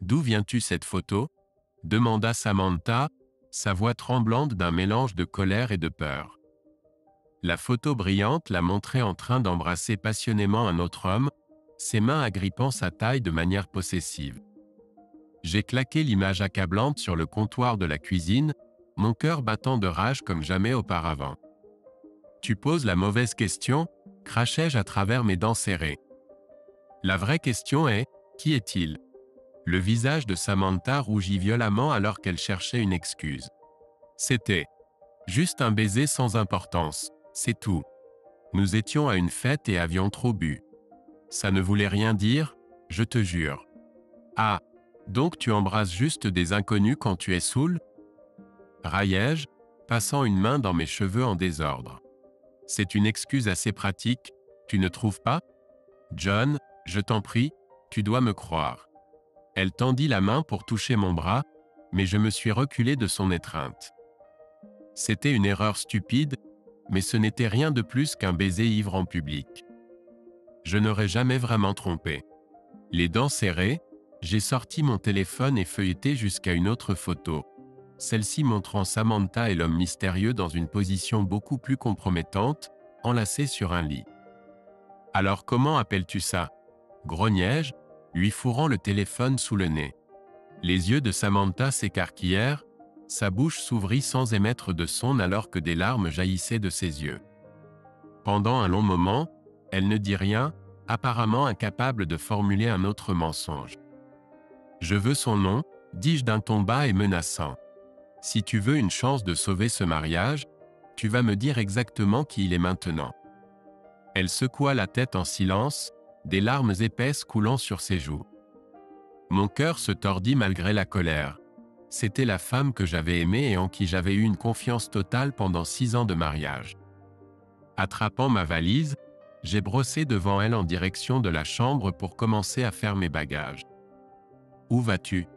D'où viens-tu cette photo? Demanda Samantha, sa voix tremblante d'un mélange de colère et de peur. La photo brillante la montrait en train d'embrasser passionnément un autre homme, ses mains agrippant sa taille de manière possessive. J'ai claqué l'image accablante sur le comptoir de la cuisine, mon cœur battant de rage comme jamais auparavant. Tu poses la mauvaise question, crachai-je à travers mes dents serrées. La vraie question est, qui est-il? Le visage de Samantha rougit violemment alors qu'elle cherchait une excuse. C'était juste un baiser sans importance, c'est tout. Nous étions à une fête et avions trop bu. Ça ne voulait rien dire, je te jure. Ah, donc tu embrasses juste des inconnus quand tu es saoul? Raillai-je, passant une main dans mes cheveux en désordre. C'est une excuse assez pratique, tu ne trouves pas? John, je t'en prie, tu dois me croire. Elle tendit la main pour toucher mon bras, mais je me suis reculé de son étreinte. C'était une erreur stupide, mais ce n'était rien de plus qu'un baiser ivre en public. Je n'aurais jamais vraiment trompé. Les dents serrées, j'ai sorti mon téléphone et feuilleté jusqu'à une autre photo, celle-ci montrant Samantha et l'homme mystérieux dans une position beaucoup plus compromettante, enlacés sur un lit. Alors comment appelles-tu ça? Grognai-je, lui fourrant le téléphone sous le nez. Les yeux de Samantha s'écarquillèrent, sa bouche s'ouvrit sans émettre de son alors que des larmes jaillissaient de ses yeux. Pendant un long moment, elle ne dit rien, apparemment incapable de formuler un autre mensonge. Je veux son nom, dis-je d'un ton bas et menaçant. Si tu veux une chance de sauver ce mariage, tu vas me dire exactement qui il est maintenant. Elle secoua la tête en silence, des larmes épaisses coulant sur ses joues. Mon cœur se tordit malgré la colère. C'était la femme que j'avais aimée et en qui j'avais eu une confiance totale pendant 6 ans de mariage. Attrapant ma valise, j'ai brossé devant elle en direction de la chambre pour commencer à faire mes bagages. « Où vas-tu »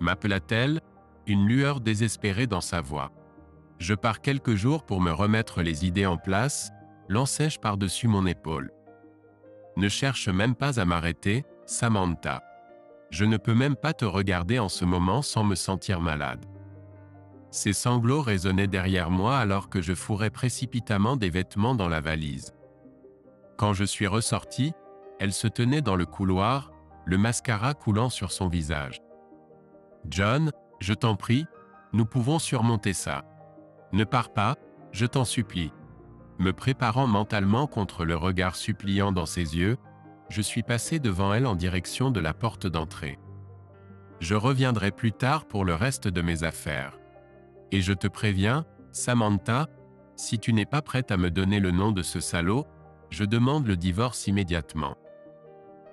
m'appela-t-elle, une lueur désespérée dans sa voix. « Je pars quelques jours pour me remettre les idées en place », lançai-je par-dessus mon épaule. « Ne cherche même pas à m'arrêter, Samantha. Je ne peux même pas te regarder en ce moment sans me sentir malade. » Ses sanglots résonnaient derrière moi alors que je fourrais précipitamment des vêtements dans la valise. Quand je suis ressorti, elle se tenait dans le couloir, le mascara coulant sur son visage. « John, je t'en prie, nous pouvons surmonter ça. Ne pars pas, je t'en supplie. » Me préparant mentalement contre le regard suppliant dans ses yeux, je suis passé devant elle en direction de la porte d'entrée. Je reviendrai plus tard pour le reste de mes affaires. Et je te préviens, Samantha, si tu n'es pas prête à me donner le nom de ce salaud, je demande le divorce immédiatement.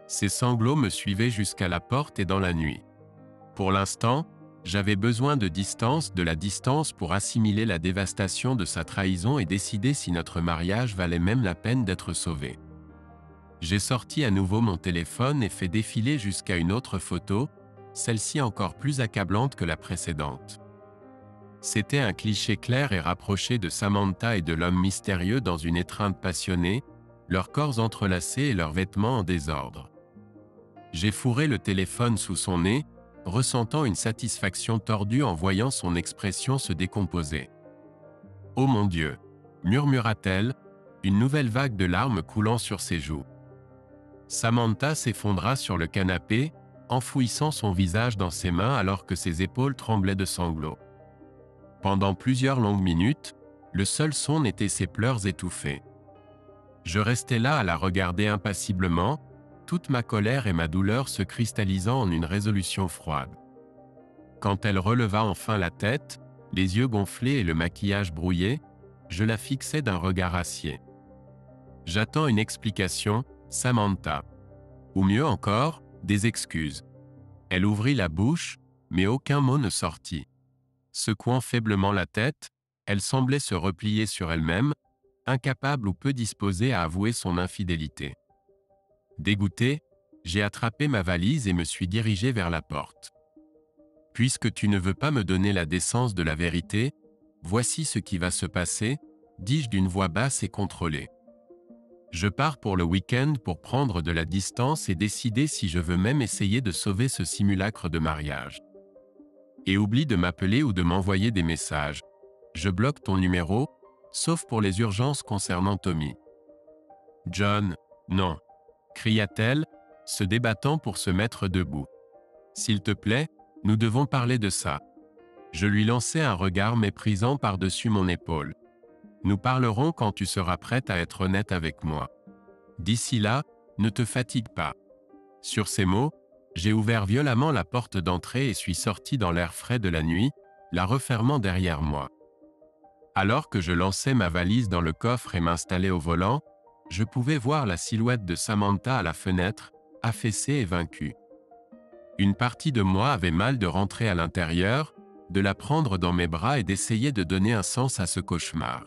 Ses sanglots me suivaient jusqu'à la porte et dans la nuit. Pour l'instant, j'avais besoin de la distance pour assimiler la dévastation de sa trahison et décider si notre mariage valait même la peine d'être sauvé. J'ai sorti à nouveau mon téléphone et fait défiler jusqu'à une autre photo, celle-ci encore plus accablante que la précédente. C'était un cliché clair et rapproché de Samantha et de l'homme mystérieux dans une étreinte passionnée, leurs corps entrelacés et leurs vêtements en désordre. J'ai fourré le téléphone sous son nez, ressentant une satisfaction tordue en voyant son expression se décomposer. « Oh mon Dieu !» murmura-t-elle, une nouvelle vague de larmes coulant sur ses joues. Samantha s'effondra sur le canapé, enfouissant son visage dans ses mains alors que ses épaules tremblaient de sanglots. Pendant plusieurs longues minutes, le seul son était ses pleurs étouffés. Je restais là à la regarder impassiblement, toute ma colère et ma douleur se cristallisant en une résolution froide. Quand elle releva enfin la tête, les yeux gonflés et le maquillage brouillé, je la fixai d'un regard acier. « J'attends une explication, Samantha. Ou mieux encore, des excuses. » Elle ouvrit la bouche, mais aucun mot ne sortit. Secouant faiblement la tête, elle semblait se replier sur elle-même, incapable ou peu disposée à avouer son infidélité. Dégoûté, j'ai attrapé ma valise et me suis dirigé vers la porte. « Puisque tu ne veux pas me donner la décence de la vérité, voici ce qui va se passer, dis-je d'une voix basse et contrôlée. Je pars pour le week-end pour prendre de la distance et décider si je veux même essayer de sauver ce simulacre de mariage. Et oublie de m'appeler ou de m'envoyer des messages. Je bloque ton numéro, sauf pour les urgences concernant Tommy. John, non, cria-t-elle, se débattant pour se mettre debout. S'il te plaît, nous devons parler de ça. Je lui lançai un regard méprisant par-dessus mon épaule. Nous parlerons quand tu seras prête à être honnête avec moi. D'ici là, ne te fatigue pas. Sur ces mots, j'ai ouvert violemment la porte d'entrée et suis sorti dans l'air frais de la nuit, la refermant derrière moi. Alors que je lançais ma valise dans le coffre et m'installais au volant, je pouvais voir la silhouette de Samantha à la fenêtre, affaissée et vaincue. Une partie de moi avait mal de rentrer à l'intérieur, de la prendre dans mes bras et d'essayer de donner un sens à ce cauchemar.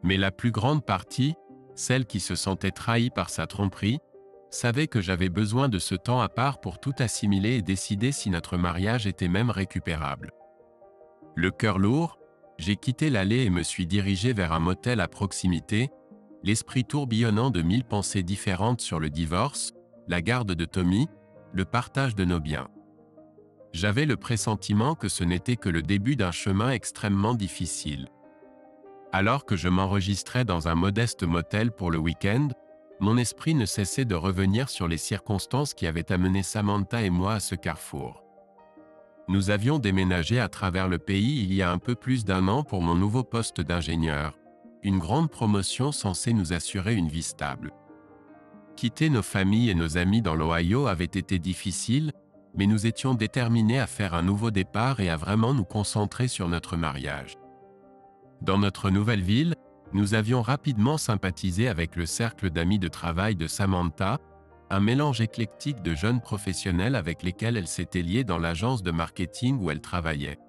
Mais la plus grande partie, celle qui se sentait trahie par sa tromperie, savait que j'avais besoin de ce temps à part pour tout assimiler et décider si notre mariage était même récupérable. Le cœur lourd, j'ai quitté l'allée et me suis dirigé vers un motel à proximité, l'esprit tourbillonnant de 1000 pensées différentes sur le divorce, la garde de Tommy, le partage de nos biens. J'avais le pressentiment que ce n'était que le début d'un chemin extrêmement difficile. Alors que je m'enregistrais dans un modeste motel pour le week-end, mon esprit ne cessait de revenir sur les circonstances qui avaient amené Samantha et moi à ce carrefour. Nous avions déménagé à travers le pays il y a un peu plus d'un an pour mon nouveau poste d'ingénieur, une grande promotion censée nous assurer une vie stable. Quitter nos familles et nos amis dans l'Ohio avait été difficile, mais nous étions déterminés à faire un nouveau départ et à vraiment nous concentrer sur notre mariage. Dans notre nouvelle ville, nous avions rapidement sympathisé avec le cercle d'amis de travail de Samantha, un mélange éclectique de jeunes professionnels avec lesquels elle s'était liée dans l'agence de marketing où elle travaillait.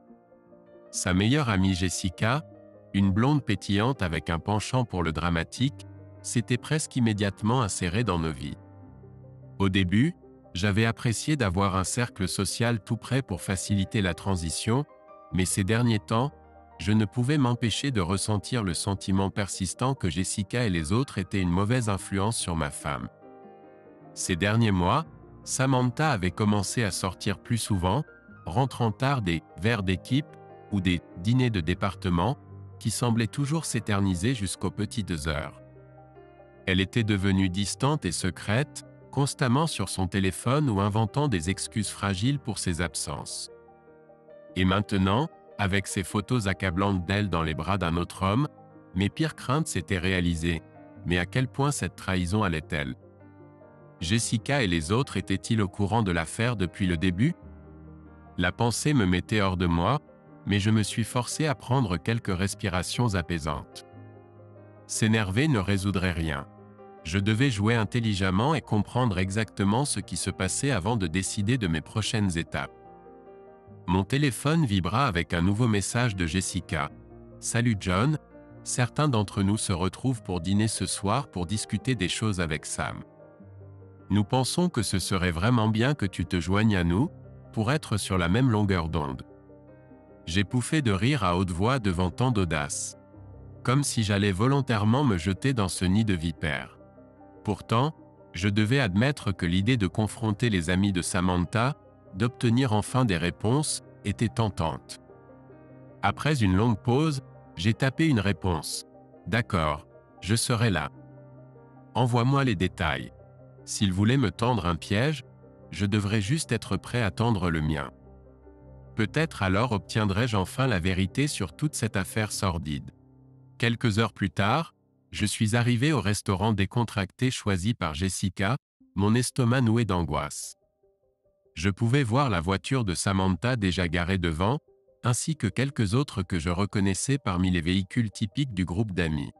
Sa meilleure amie Jessica, une blonde pétillante avec un penchant pour le dramatique, s'était presque immédiatement insérée dans nos vies. Au début, j'avais apprécié d'avoir un cercle social tout prêt pour faciliter la transition, mais ces derniers temps, je ne pouvais m'empêcher de ressentir le sentiment persistant que Jessica et les autres étaient une mauvaise influence sur ma femme. Ces derniers mois, Samantha avait commencé à sortir plus souvent, rentrant tard des « verres d'équipe » ou des « dîners de département » qui semblaient toujours s'éterniser jusqu'aux petites heures. Elle était devenue distante et secrète, constamment sur son téléphone ou inventant des excuses fragiles pour ses absences. Et maintenant, avec ces photos accablantes d'elle dans les bras d'un autre homme, mes pires craintes s'étaient réalisées, mais à quel point cette trahison allait-elle? Jessica et les autres étaient-ils au courant de l'affaire depuis le début? La pensée me mettait hors de moi, mais je me suis forcé à prendre quelques respirations apaisantes. S'énerver ne résoudrait rien. Je devais jouer intelligemment et comprendre exactement ce qui se passait avant de décider de mes prochaines étapes. Mon téléphone vibra avec un nouveau message de Jessica. « Salut John, certains d'entre nous se retrouvent pour dîner ce soir pour discuter des choses avec Sam. Nous pensons que ce serait vraiment bien que tu te joignes à nous, pour être sur la même longueur d'onde. » J'ai pouffé de rire à haute voix devant tant d'audace. Comme si j'allais volontairement me jeter dans ce nid de vipères. Pourtant, je devais admettre que l'idée de confronter les amis de Samantha, d'obtenir enfin des réponses, était tentante. Après une longue pause, j'ai tapé une réponse. « D'accord, je serai là. Envoie-moi les détails. S'il voulait me tendre un piège, je devrais juste être prêt à tendre le mien. Peut-être alors obtiendrai-je enfin la vérité sur toute cette affaire sordide. » Quelques heures plus tard, je suis arrivé au restaurant décontracté choisi par Jessica, mon estomac noué d'angoisse. Je pouvais voir la voiture de Samantha déjà garée devant, ainsi que quelques autres que je reconnaissais parmi les véhicules typiques du groupe d'amis.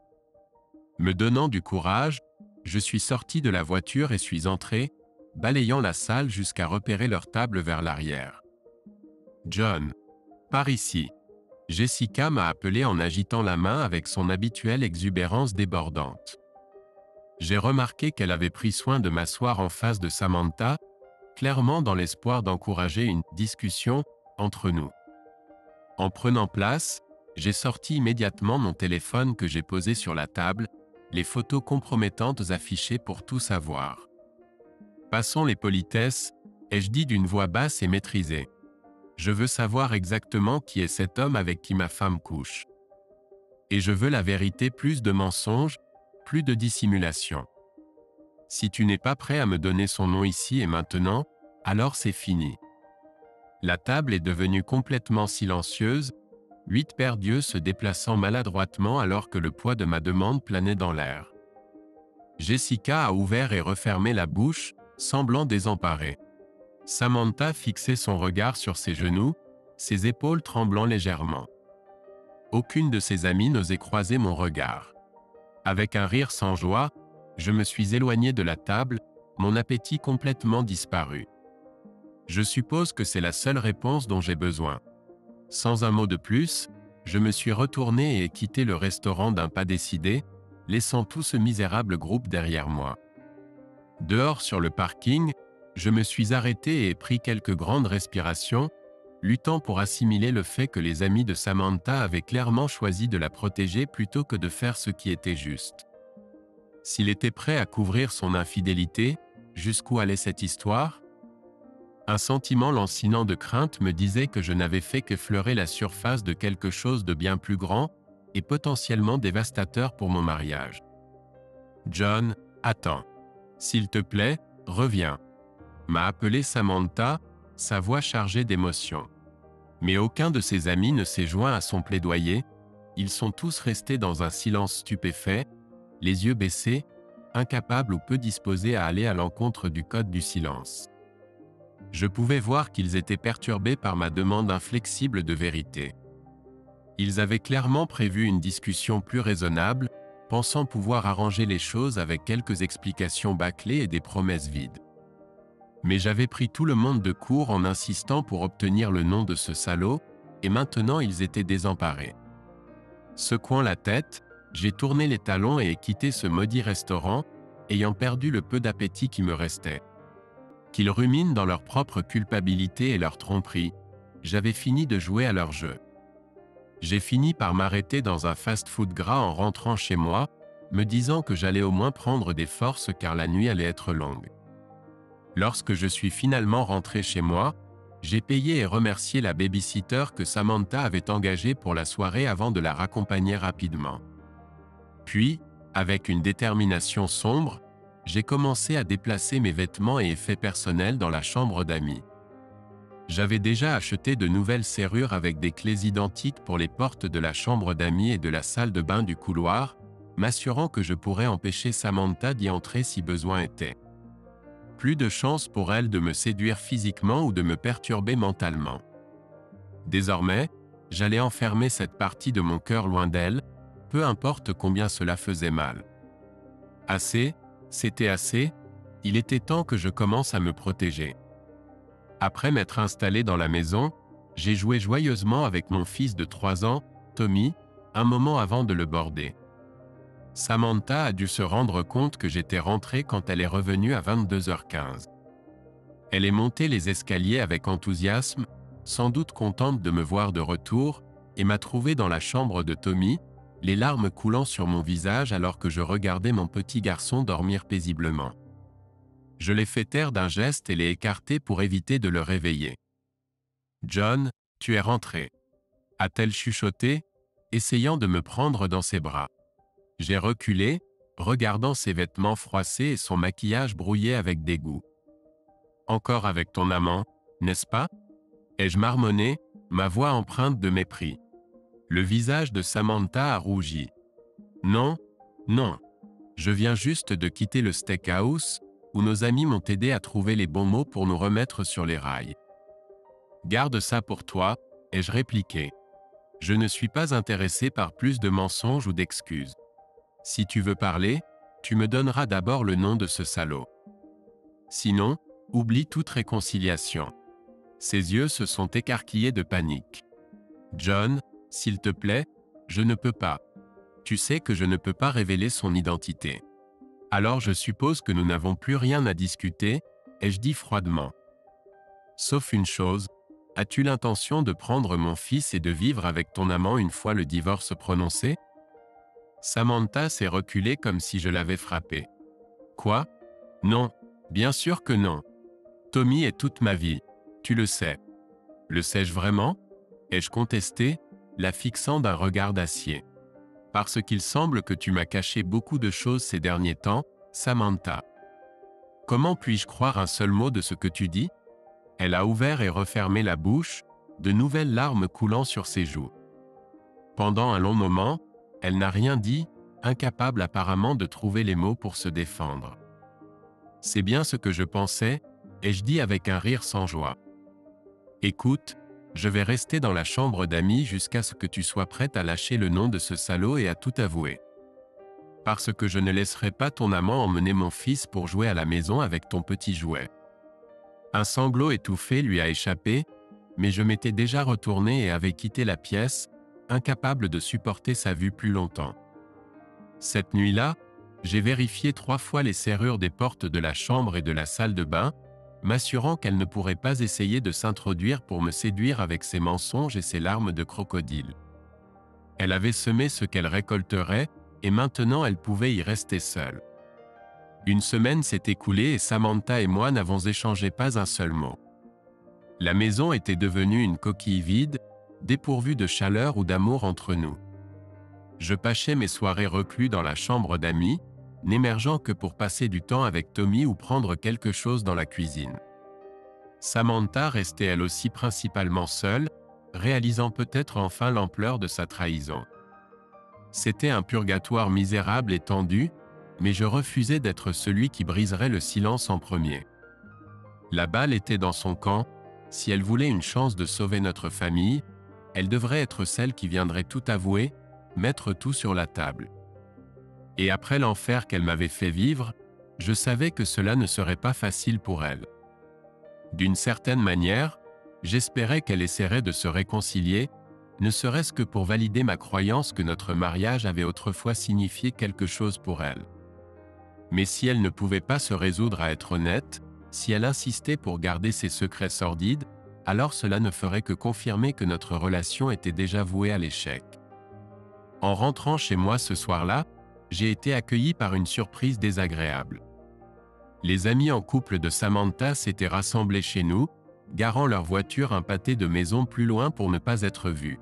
Me donnant du courage, je suis sorti de la voiture et suis entré, balayant la salle jusqu'à repérer leur table vers l'arrière. « John, par ici. » Jessica m'a appelé en agitant la main avec son habituelle exubérance débordante. J'ai remarqué qu'elle avait pris soin de m'asseoir en face de Samantha, clairement dans l'espoir d'encourager une discussion entre nous. En prenant place, j'ai sorti immédiatement mon téléphone que j'ai posé sur la table, les photos compromettantes affichées pour tout savoir. Passons les politesses, ai-je dit d'une voix basse et maîtrisée. Je veux savoir exactement qui est cet homme avec qui ma femme couche. Et je veux la vérité, plus de mensonges, plus de dissimulation. Si tu n'es pas prêt à me donner son nom ici et maintenant, alors c'est fini. La table est devenue complètement silencieuse, 8 paires d'yeux se déplaçant maladroitement alors que le poids de ma demande planait dans l'air. Jessica a ouvert et refermé la bouche, semblant désemparée. Samantha fixait son regard sur ses genoux, ses épaules tremblant légèrement. Aucune de ses amies n'osait croiser mon regard. Avec un rire sans joie, je me suis éloigné de la table, mon appétit complètement disparu. Je suppose que c'est la seule réponse dont j'ai besoin. Sans un mot de plus, je me suis retourné et ai quitté le restaurant d'un pas décidé, laissant tout ce misérable groupe derrière moi. Dehors sur le parking, je me suis arrêté et ai pris quelques grandes respirations, luttant pour assimiler le fait que les amis de Samantha avaient clairement choisi de la protéger plutôt que de faire ce qui était juste. S'il était prêt à couvrir son infidélité, jusqu'où allait cette histoire ? Un sentiment lancinant de crainte me disait que je n'avais fait qu'effleurer la surface de quelque chose de bien plus grand et potentiellement dévastateur pour mon mariage. John, attends. S'il te plaît, reviens. M'a appelé Samantha, sa voix chargée d'émotion. Mais aucun de ses amis ne s'est joint à son plaidoyer, ils sont tous restés dans un silence stupéfait, les yeux baissés, incapables ou peu disposés à aller à l'encontre du code du silence. Je pouvais voir qu'ils étaient perturbés par ma demande inflexible de vérité. Ils avaient clairement prévu une discussion plus raisonnable, pensant pouvoir arranger les choses avec quelques explications bâclées et des promesses vides. Mais j'avais pris tout le monde de court en insistant pour obtenir le nom de ce salaud, et maintenant ils étaient désemparés. Secouant la tête, j'ai tourné les talons et ai quitté ce maudit restaurant, ayant perdu le peu d'appétit qui me restait. Qu'ils ruminent dans leur propre culpabilité et leur tromperie, j'avais fini de jouer à leur jeu. J'ai fini par m'arrêter dans un fast-food gras en rentrant chez moi, me disant que j'allais au moins prendre des forces car la nuit allait être longue. Lorsque je suis finalement rentré chez moi, j'ai payé et remercié la baby-sitter que Samantha avait engagée pour la soirée avant de la raccompagner rapidement. Puis, avec une détermination sombre, j'ai commencé à déplacer mes vêtements et effets personnels dans la chambre d'amis. J'avais déjà acheté de nouvelles serrures avec des clés identiques pour les portes de la chambre d'amis et de la salle de bain du couloir, m'assurant que je pourrais empêcher Samantha d'y entrer si besoin était. Plus de chance pour elle de me séduire physiquement ou de me perturber mentalement. Désormais, j'allais enfermer cette partie de mon cœur loin d'elle, peu importe combien cela faisait mal. Assez, c'était assez, il était temps que je commence à me protéger. Après m'être installé dans la maison, j'ai joué joyeusement avec mon fils de 3 ans, Tommy, un moment avant de le border. Samantha a dû se rendre compte que j'étais rentré quand elle est revenue à 22h15. Elle est montée les escaliers avec enthousiasme, sans doute contente de me voir de retour, et m'a trouvé dans la chambre de Tommy, les larmes coulant sur mon visage alors que je regardais mon petit garçon dormir paisiblement. Je l'ai fait taire d'un geste et l'ai écarté pour éviter de le réveiller. « John, tu es rentré » a-t-elle chuchoté, essayant de me prendre dans ses bras. J'ai reculé, regardant ses vêtements froissés et son maquillage brouillé avec dégoût. « Encore avec ton amant, n'est-ce pas ?» ai-je marmonné, ma voix empreinte de mépris. Le visage de Samantha a rougi. « Non, non. Je viens juste de quitter le steakhouse, où nos amis m'ont aidé à trouver les bons mots pour nous remettre sur les rails. »« Garde ça pour toi, » ai-je répliqué. « Je ne suis pas intéressé par plus de mensonges ou d'excuses. Si tu veux parler, tu me donneras d'abord le nom de ce salaud. Sinon, oublie toute réconciliation. » Ses yeux se sont écarquillés de panique. « John, s'il te plaît, je ne peux pas. Tu sais que je ne peux pas révéler son identité. » « Alors je suppose que nous n'avons plus rien à discuter, » ai-je dit froidement. « Sauf une chose, as-tu l'intention de prendre mon fils et de vivre avec ton amant une fois le divorce prononcé ?» Samantha s'est reculée comme si je l'avais frappée. Quoi? Non, bien sûr que non. Tommy est toute ma vie, tu le sais. Le sais-je vraiment? Ai-je contesté, la fixant d'un regard d'acier. Parce qu'il semble que tu m'as caché beaucoup de choses ces derniers temps, Samantha. Comment puis-je croire un seul mot de ce que tu dis? Elle a ouvert et refermé la bouche, de nouvelles larmes coulant sur ses joues. Pendant un long moment, elle n'a rien dit, incapable apparemment de trouver les mots pour se défendre. C'est bien ce que je pensais, ai-je dit avec un rire sans joie. Écoute, je vais rester dans la chambre d'amis jusqu'à ce que tu sois prête à lâcher le nom de ce salaud et à tout avouer. Parce que je ne laisserai pas ton amant emmener mon fils pour jouer à la maison avec ton petit jouet. Un sanglot étouffé lui a échappé, mais je m'étais déjà retourné et avais quitté la pièce, incapable de supporter sa vue plus longtemps. Cette nuit-là, j'ai vérifié 3 fois les serrures des portes de la chambre et de la salle de bain, m'assurant qu'elle ne pourrait pas essayer de s'introduire pour me séduire avec ses mensonges et ses larmes de crocodile. Elle avait semé ce qu'elle récolterait, et maintenant elle pouvait y rester seule. Une semaine s'est écoulée et Samantha et moi n'avons échangé pas un seul mot. La maison était devenue une coquille vide, dépourvue de chaleur ou d'amour entre nous. Je passais mes soirées reclus dans la chambre d'amis, n'émergeant que pour passer du temps avec Tommy ou prendre quelque chose dans la cuisine. Samantha restait elle aussi principalement seule, réalisant peut-être enfin l'ampleur de sa trahison. C'était un purgatoire misérable et tendu, mais je refusais d'être celui qui briserait le silence en premier. La balle était dans son camp, si elle voulait une chance de sauver notre famille, elle devrait être celle qui viendrait tout avouer, mettre tout sur la table. Et après l'enfer qu'elle m'avait fait vivre, je savais que cela ne serait pas facile pour elle. D'une certaine manière, j'espérais qu'elle essaierait de se réconcilier, ne serait-ce que pour valider ma croyance que notre mariage avait autrefois signifié quelque chose pour elle. Mais si elle ne pouvait pas se résoudre à être honnête, si elle insistait pour garder ses secrets sordides, alors cela ne ferait que confirmer que notre relation était déjà vouée à l'échec. En rentrant chez moi ce soir-là, j'ai été accueilli par une surprise désagréable. Les amis en couple de Samantha s'étaient rassemblés chez nous, garant leur voiture un pâté de maison plus loin pour ne pas être vus.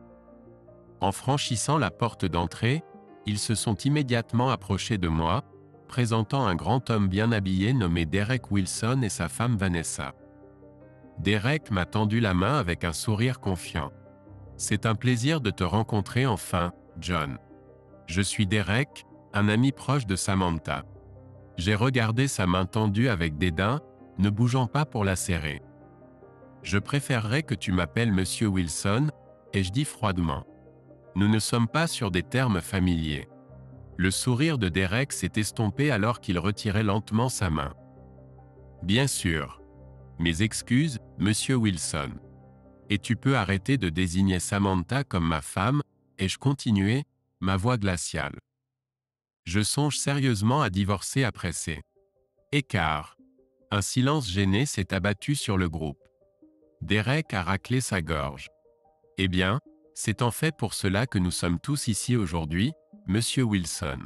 En franchissant la porte d'entrée, ils se sont immédiatement approchés de moi, présentant un grand homme bien habillé nommé Derek Wilson et sa femme Vanessa. Derek m'a tendu la main avec un sourire confiant. « C'est un plaisir de te rencontrer enfin, John. Je suis Derek, un ami proche de Samantha. » J'ai regardé sa main tendue avec dédain, ne bougeant pas pour la serrer. « Je préférerais que tu m'appelles Monsieur Wilson, » ai-je dit froidement. « Nous ne sommes pas sur des termes familiers. » Le sourire de Derek s'est estompé alors qu'il retirait lentement sa main. « Bien sûr. Mes excuses, Monsieur Wilson. Et tu peux arrêter de désigner Samantha comme ma femme, » ai-je continué, ma voix glaciale. Je songe sérieusement à divorcer après ces écarts. Un silence gêné s'est abattu sur le groupe. Derek a raclé sa gorge. Eh bien, c'est en fait pour cela que nous sommes tous ici aujourd'hui, Monsieur Wilson.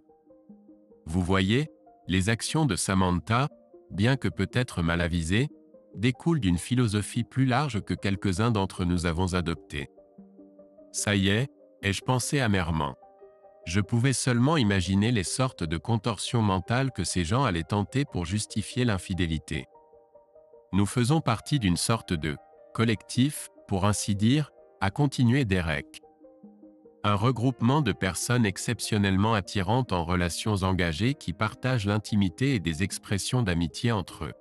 Vous voyez, les actions de Samantha, bien que peut-être mal avisées, découlent d'une philosophie plus large que quelques-uns d'entre nous avons adoptée. Ça y est, ai-je pensé amèrement. Je pouvais seulement imaginer les sortes de contorsions mentales que ces gens allaient tenter pour justifier l'infidélité. Nous faisons partie d'une sorte de collectif, pour ainsi dire, a continué Derek. Un regroupement de personnes exceptionnellement attirantes en relations engagées qui partagent l'intimité et des expressions d'amitié entre eux.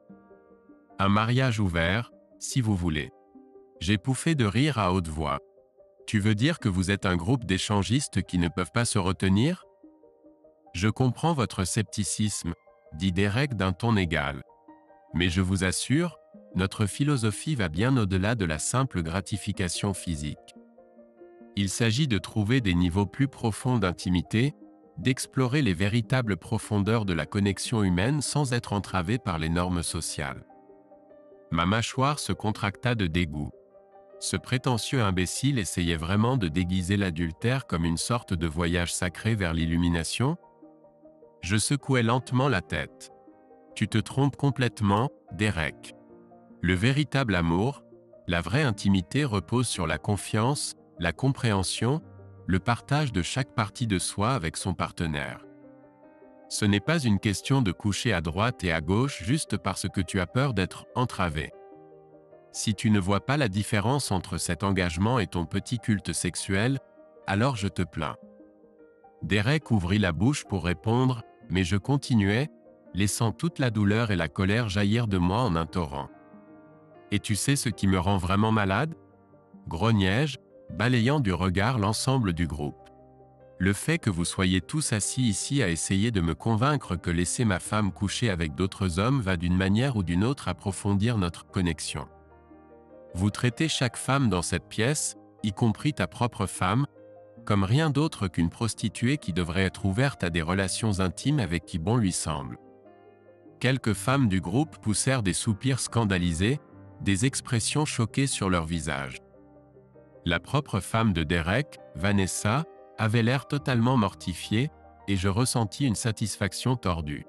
Un mariage ouvert, si vous voulez. J'ai pouffé de rire à haute voix. Tu veux dire que vous êtes un groupe d'échangistes qui ne peuvent pas se retenir? Je comprends votre scepticisme, dit Derek d'un ton égal. Mais je vous assure, notre philosophie va bien au-delà de la simple gratification physique. Il s'agit de trouver des niveaux plus profonds d'intimité, d'explorer les véritables profondeurs de la connexion humaine sans être entravé par les normes sociales. Ma mâchoire se contracta de dégoût. Ce prétentieux imbécile essayait vraiment de déguiser l'adultère comme une sorte de voyage sacré vers l'illumination? Je secouai lentement la tête. Tu te trompes complètement, Derek. Le véritable amour, la vraie intimité repose sur la confiance, la compréhension, le partage de chaque partie de soi avec son partenaire. Ce n'est pas une question de coucher à droite et à gauche juste parce que tu as peur d'être entravé. Si tu ne vois pas la différence entre cet engagement et ton petit culte sexuel, alors je te plains. Derek ouvrit la bouche pour répondre, mais je continuais, laissant toute la douleur et la colère jaillir de moi en un torrent. Et tu sais ce qui me rend vraiment malade? Grognai-je, balayant du regard l'ensemble du groupe. Le fait que vous soyez tous assis ici à essayer de me convaincre que laisser ma femme coucher avec d'autres hommes va d'une manière ou d'une autre approfondir notre connexion. Vous traitez chaque femme dans cette pièce, y compris ta propre femme, comme rien d'autre qu'une prostituée qui devrait être ouverte à des relations intimes avec qui bon lui semble. Quelques femmes du groupe poussèrent des soupirs scandalisés, des expressions choquées sur leur visage. La propre femme de Derek, Vanessa, avait l'air totalement mortifiée, et je ressentis une satisfaction tordue.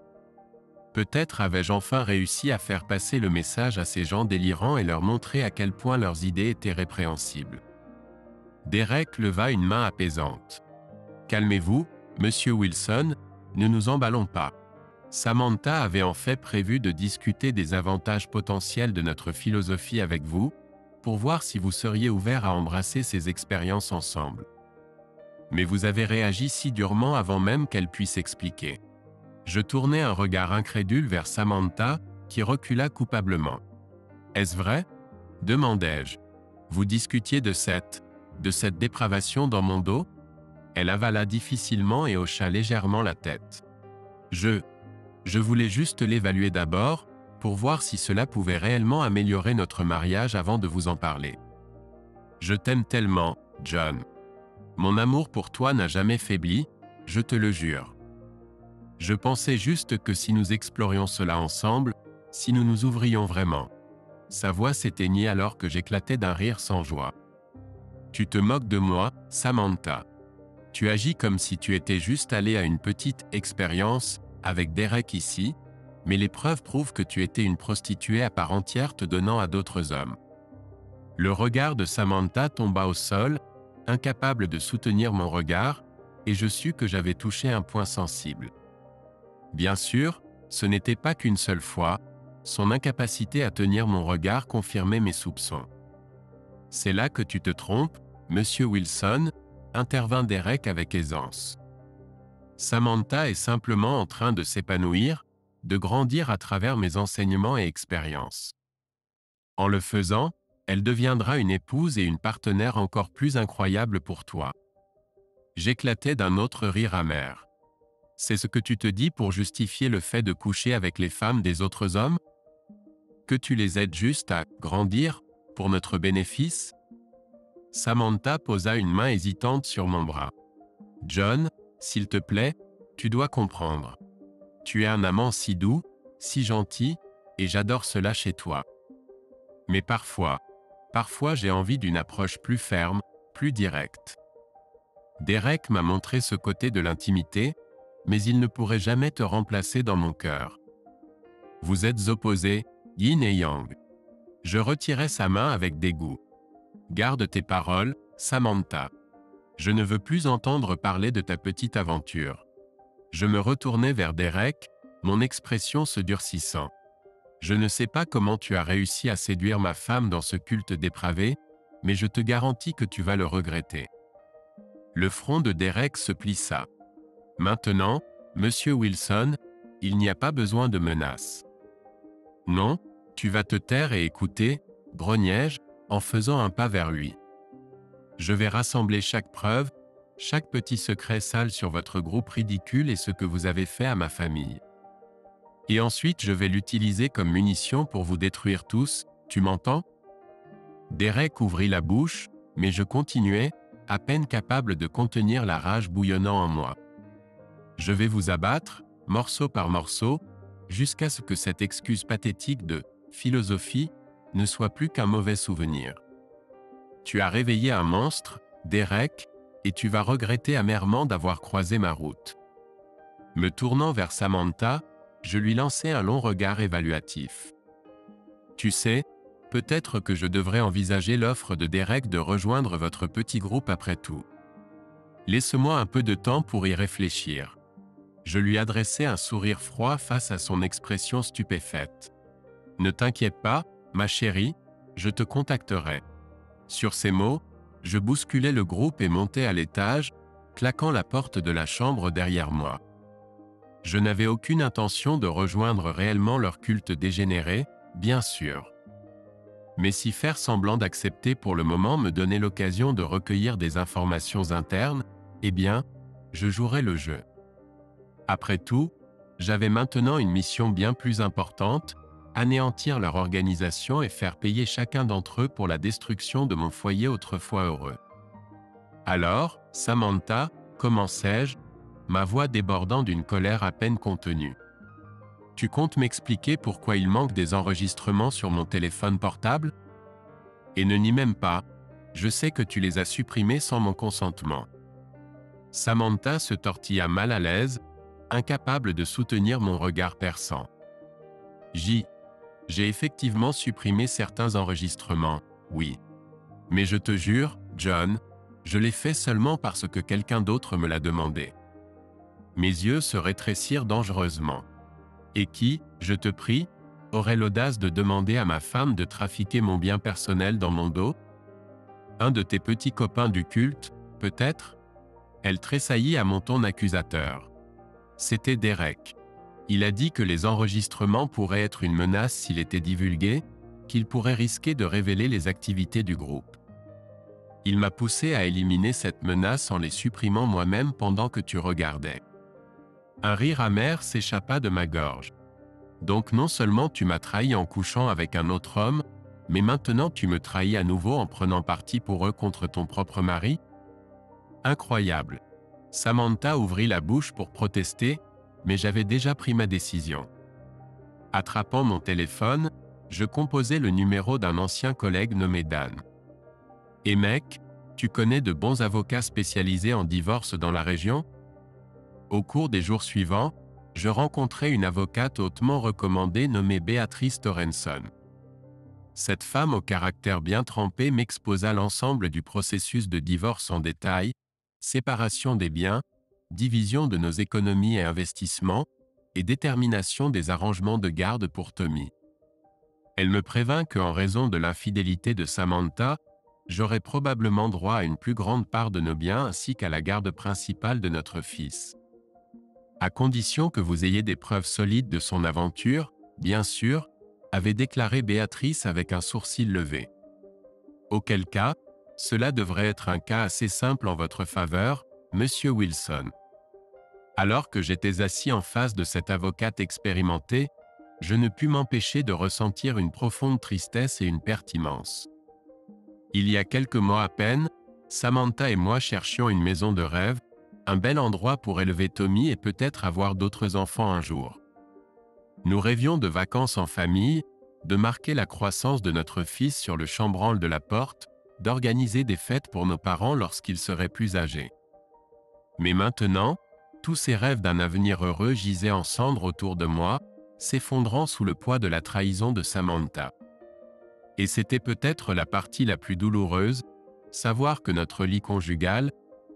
Peut-être avais-je enfin réussi à faire passer le message à ces gens délirants et leur montrer à quel point leurs idées étaient répréhensibles. Derek leva une main apaisante. « Calmez-vous, monsieur Wilson, ne nous emballons pas. Samantha avait en fait prévu de discuter des avantages potentiels de notre philosophie avec vous, pour voir si vous seriez ouvert à embrasser ces expériences ensemble. Mais vous avez réagi si durement avant même qu'elle puisse expliquer. » Je tournai un regard incrédule vers Samantha, qui recula coupablement. « Est-ce vrai ?» demandai-je. « Vous discutiez de cette dépravation dans mon dos ?» Elle avala difficilement et hocha légèrement la tête. « Je voulais juste l'évaluer d'abord, pour voir si cela pouvait réellement améliorer notre mariage avant de vous en parler. Je t'aime tellement, John. Mon amour pour toi n'a jamais faibli, je te le jure. Je pensais juste que si nous explorions cela ensemble, si nous nous ouvrions vraiment. » Sa voix s'éteignit alors que j'éclatai d'un rire sans joie. « Tu te moques de moi, Samantha. Tu agis comme si tu étais juste allé à une petite expérience avec Derek ici, mais les preuves prouvent que tu étais une prostituée à part entière te donnant à d'autres hommes. » Le regard de Samantha tomba au sol, incapable de soutenir mon regard, et je sus que j'avais touché un point sensible. Bien sûr, ce n'était pas qu'une seule fois, son incapacité à tenir mon regard confirmait mes soupçons. « C'est là que tu te trompes, monsieur Wilson, » intervint Derek avec aisance. Samantha est simplement en train de s'épanouir, de grandir à travers mes enseignements et expériences. En le faisant, elle deviendra une épouse et une partenaire encore plus incroyable pour toi. J'éclatai d'un autre rire amer. C'est ce que tu te dis pour justifier le fait de coucher avec les femmes des autres hommes? Que tu les aides juste à grandir pour notre bénéfice? Samantha posa une main hésitante sur mon bras. John, s'il te plaît, tu dois comprendre. Tu es un amant si doux, si gentil, et j'adore cela chez toi. Mais parfois j'ai envie d'une approche plus ferme, plus directe. Derek m'a montré ce côté de l'intimité, mais il ne pourrait jamais te remplacer dans mon cœur. Vous êtes opposés, yin et yang. Je retirai sa main avec dégoût. Garde tes paroles, Samantha. Je ne veux plus entendre parler de ta petite aventure. Je me retournai vers Derek, mon expression se durcissant. Je ne sais pas comment tu as réussi à séduire ma femme dans ce culte dépravé, mais je te garantis que tu vas le regretter. Le front de Derek se plissa. Maintenant, monsieur Wilson, il n'y a pas besoin de menaces. Non, tu vas te taire et écouter, grognai-je, en faisant un pas vers lui. Je vais rassembler chaque preuve, chaque petit secret sale sur votre groupe ridicule et ce que vous avez fait à ma famille. Et ensuite je vais l'utiliser comme munition pour vous détruire tous, tu m'entends? Derek ouvrit la bouche, mais je continuai, à peine capable de contenir la rage bouillonnant en moi. Je vais vous abattre, morceau par morceau, jusqu'à ce que cette excuse pathétique de « philosophie » ne soit plus qu'un mauvais souvenir. Tu as réveillé un monstre, Derek, et tu vas regretter amèrement d'avoir croisé ma route. » Me tournant vers Samantha, je lui lançai un long regard évaluatif. « Tu sais, peut-être que je devrais envisager l'offre de Derek de rejoindre votre petit groupe après tout. Laisse-moi un peu de temps pour y réfléchir. » Je lui adressai un sourire froid face à son expression stupéfaite. « Ne t'inquiète pas, ma chérie, je te contacterai. » Sur ces mots, je bousculai le groupe et montai à l'étage, claquant la porte de la chambre derrière moi. Je n'avais aucune intention de rejoindre réellement leur culte dégénéré, bien sûr. Mais si faire semblant d'accepter pour le moment me donnait l'occasion de recueillir des informations internes, eh bien, je jouerais le jeu. Après tout, j'avais maintenant une mission bien plus importante, anéantir leur organisation et faire payer chacun d'entre eux pour la destruction de mon foyer autrefois heureux. « Alors, Samantha, commençai-je, ma voix débordant d'une colère à peine contenue. Tu comptes m'expliquer pourquoi il manque des enregistrements sur mon téléphone portable? Et ne nie même pas, je sais que tu les as supprimés sans mon consentement. » Samantha se tortilla mal à l'aise, incapable de soutenir mon regard perçant. J'ai effectivement supprimé certains enregistrements, oui. Mais je te jure, John, je l'ai fait seulement parce que quelqu'un d'autre me l'a demandé. Mes yeux se rétrécirent dangereusement. Et qui, je te prie, aurait l'audace de demander à ma femme de trafiquer mon bien personnel dans mon dos? Un de tes petits copains du culte, peut-être? Elle tressaillit à mon ton accusateur. C'était Derek. Il a dit que les enregistrements pourraient être une menace s'il était divulgué, qu'il pourrait risquer de révéler les activités du groupe. Il m'a poussé à éliminer cette menace en les supprimant moi-même pendant que tu regardais. Un rire amer s'échappa de ma gorge. Donc non seulement tu m'as trahi en couchant avec un autre homme, mais maintenant tu me trahis à nouveau en prenant parti pour eux contre ton propre mari? Incroyable. Samantha ouvrit la bouche pour protester, mais j'avais déjà pris ma décision. Attrapant mon téléphone, je composai le numéro d'un ancien collègue nommé Dan. « Et mec, tu connais de bons avocats spécialisés en divorce dans la région? » Au cours des jours suivants, je rencontrai une avocate hautement recommandée nommée Béatrice Torrenson. Cette femme au caractère bien trempé m'exposa l'ensemble du processus de divorce en détail, séparation des biens, division de nos économies et investissements, et détermination des arrangements de garde pour Tommy. Elle me prévint qu'en raison de l'infidélité de Samantha, j'aurais probablement droit à une plus grande part de nos biens ainsi qu'à la garde principale de notre fils. À condition que vous ayez des preuves solides de son aventure, bien sûr, avait déclaré Béatrice avec un sourcil levé. Auquel cas, cela devrait être un cas assez simple en votre faveur, Monsieur Wilson. Alors que j'étais assis en face de cette avocate expérimentée, je ne pus m'empêcher de ressentir une profonde tristesse et une perte immense. Il y a quelques mois à peine, Samantha et moi cherchions une maison de rêve, un bel endroit pour élever Tommy et peut-être avoir d'autres enfants un jour. Nous rêvions de vacances en famille, de marquer la croissance de notre fils sur le chambranle de la porte, d'organiser des fêtes pour nos parents lorsqu'ils seraient plus âgés. Mais maintenant, tous ces rêves d'un avenir heureux gisaient en cendres autour de moi, s'effondrant sous le poids de la trahison de Samantha. Et c'était peut-être la partie la plus douloureuse, savoir que notre lit conjugal,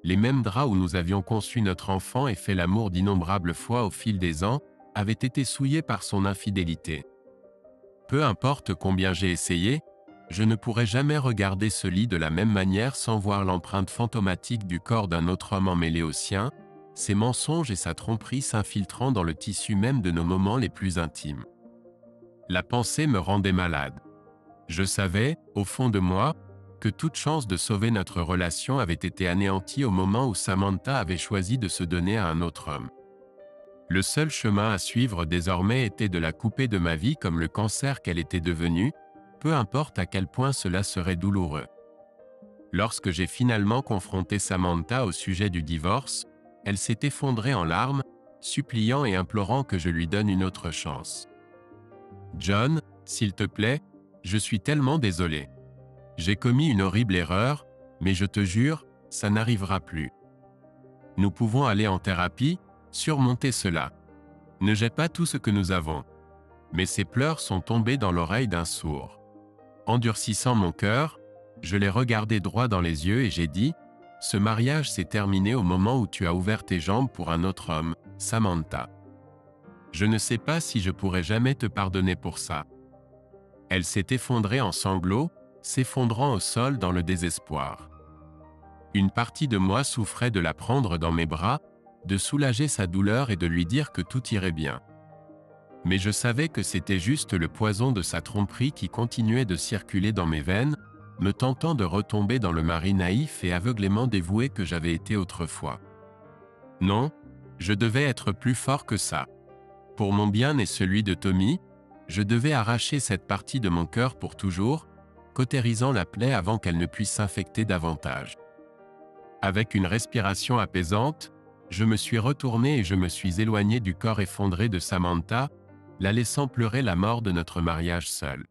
les mêmes draps où nous avions conçu notre enfant et fait l'amour d'innombrables fois au fil des ans, avaient été souillés par son infidélité. Peu importe combien j'ai essayé, je ne pourrais jamais regarder ce lit de la même manière sans voir l'empreinte fantomatique du corps d'un autre homme emmêlé au sien, ses mensonges et sa tromperie s'infiltrant dans le tissu même de nos moments les plus intimes. La pensée me rendait malade. Je savais, au fond de moi, que toute chance de sauver notre relation avait été anéantie au moment où Samantha avait choisi de se donner à un autre homme. Le seul chemin à suivre désormais était de la couper de ma vie comme le cancer qu'elle était devenue, peu importe à quel point cela serait douloureux. Lorsque j'ai finalement confronté Samantha au sujet du divorce, elle s'est effondrée en larmes, suppliant et implorant que je lui donne une autre chance. « John, s'il te plaît, je suis tellement désolé. J'ai commis une horrible erreur, mais je te jure, ça n'arrivera plus. Nous pouvons aller en thérapie, surmonter cela. Ne jette pas tout ce que nous avons. » Mais ces pleurs sont tombés dans l'oreille d'un sourd. Endurcissant mon cœur, je l'ai regardé droit dans les yeux et j'ai dit, « Ce mariage s'est terminé au moment où tu as ouvert tes jambes pour un autre homme, Samantha. Je ne sais pas si je pourrai jamais te pardonner pour ça. » Elle s'est effondrée en sanglots, s'effondrant au sol dans le désespoir. Une partie de moi souffrait de la prendre dans mes bras, de soulager sa douleur et de lui dire que tout irait bien. Mais je savais que c'était juste le poison de sa tromperie qui continuait de circuler dans mes veines, me tentant de retomber dans le mari naïf et aveuglément dévoué que j'avais été autrefois. Non, je devais être plus fort que ça. Pour mon bien et celui de Tommy, je devais arracher cette partie de mon cœur pour toujours, cautérisant la plaie avant qu'elle ne puisse s'infecter davantage. Avec une respiration apaisante, je me suis retourné et je me suis éloigné du corps effondré de Samantha, la laissant pleurer la mort de notre mariage seul.